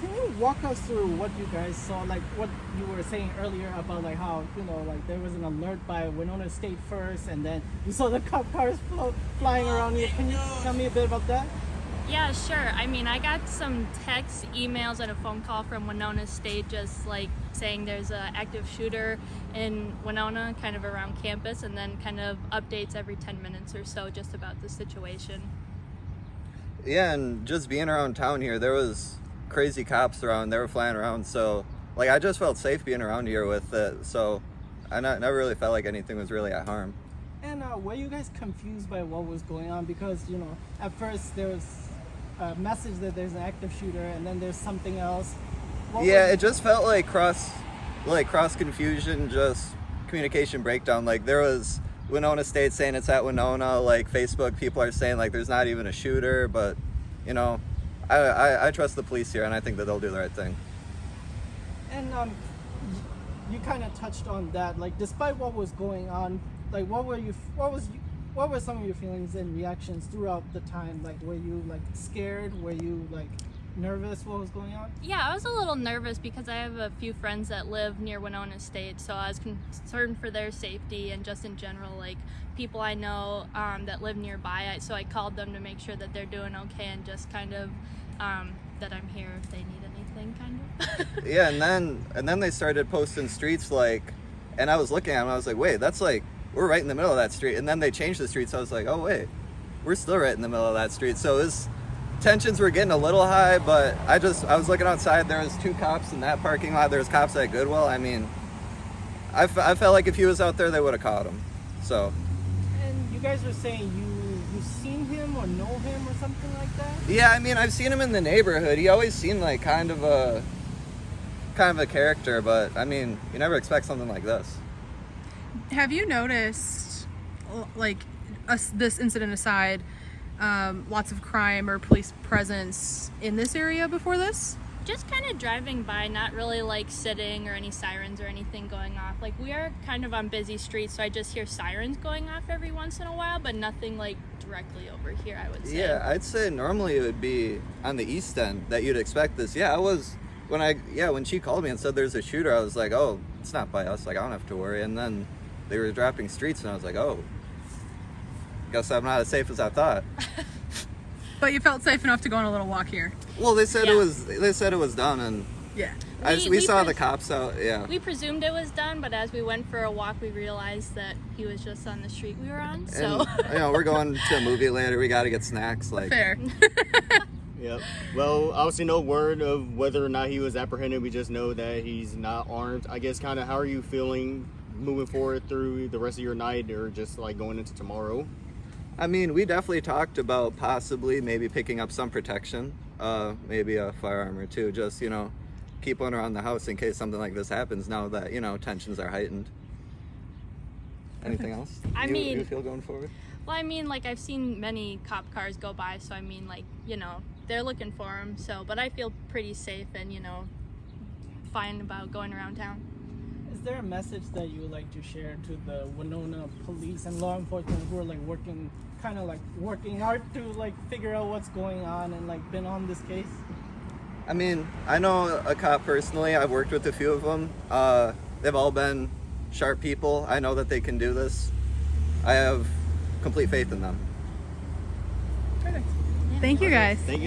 can you walk us through what you guys saw, like what you were saying earlier about like how, like there was an alert by Winona State first, and then you saw the cop cars flying around here. Can you tell me a bit about that? Yeah, sure. I mean, I got some texts, emails, and a phone call from Winona State just like saying there's an active shooter in Winona, kind of around campus, and then kind of updates every 10 minutes or so just about the situation. Yeah, and just being around town here, there was crazy cops around. They were flying around, so like I just felt safe being around here with it. So I never really felt like anything was really at harm. And were you guys confused by what was going on? Because at first there was a message that there's an active shooter, and then there's something else. Yeah, it just felt like cross confusion, just communication breakdown. Like there was Winona State saying it's at Winona, like Facebook people are saying like there's not even a shooter, but I trust the police here, and I think that they'll do the right thing. And you kind of touched on that, like despite what was going on, like what were some of your feelings and reactions throughout the time? Like were you like scared? Were you like nervous what was going on? Yeah, I was a little nervous because I have a few friends that live near Winona State, so I was concerned for their safety and just in general, like people I know that live nearby. So I called them to make sure that they're doing okay and just kind of that I'm here if they need anything, kind of. Yeah, and then they started posting streets and I was looking at them, I was like, wait, that's like we're right in the middle of that street. And then they changed the street, so I was like, oh wait, we're still right in the middle of that street. So tensions were getting a little high, but I was looking outside. There was 2 cops in that parking lot. There was cops at Goodwill. I mean, I felt like if he was out there, they would have caught him. So. And you guys were saying you've seen him or know him or something like that? Yeah, I mean, I've seen him in the neighborhood. He always seemed like kind of a character, but I mean, you never expect something like this. Have you noticed, like, this incident aside, lots of crime or police presence in this area before this? Just kind of driving by, not really like sitting or any sirens or anything going off. Like we are kind of on busy streets, so I just hear sirens going off every once in a while, but nothing like directly over here, I would say. Yeah, I'd say normally it would be on the east end that you'd expect this. Yeah, when she called me and said there's a shooter, I was like, oh, it's not by us, like I don't have to worry. And then they were dropping streets and I was like, oh, guess I'm not as safe as I thought. But you felt safe enough to go on a little walk here. Well, they said it was done, and yeah, we saw the cops out. Yeah, we presumed it was done, but as we went for a walk, we realized that he was just on the street we were on. So and, we're going to a movie later. We got to get snacks. Like fair. Yep. Well, obviously no word of whether or not he was apprehended. We just know that he's not armed. I guess kind of how are you feeling moving forward through the rest of your night, or just like going into tomorrow? I mean, we definitely talked about possibly maybe picking up some protection, maybe a firearm or two, just, keep one around the house in case something like this happens now that, tensions are heightened. Anything else? You feel going forward? Well, I mean, like I've seen many cop cars go by, so I mean, like, they're looking for him, but I feel pretty safe and, fine about going around town. Is there a message that you would like to share to the Winona Police and law enforcement who are like working hard to like figure out what's going on and like been on this case? I mean, I know a cop personally. I've worked with a few of them. They've all been sharp people. I know that they can do this. I have complete faith in them. Perfect. Thank you guys. Thank you.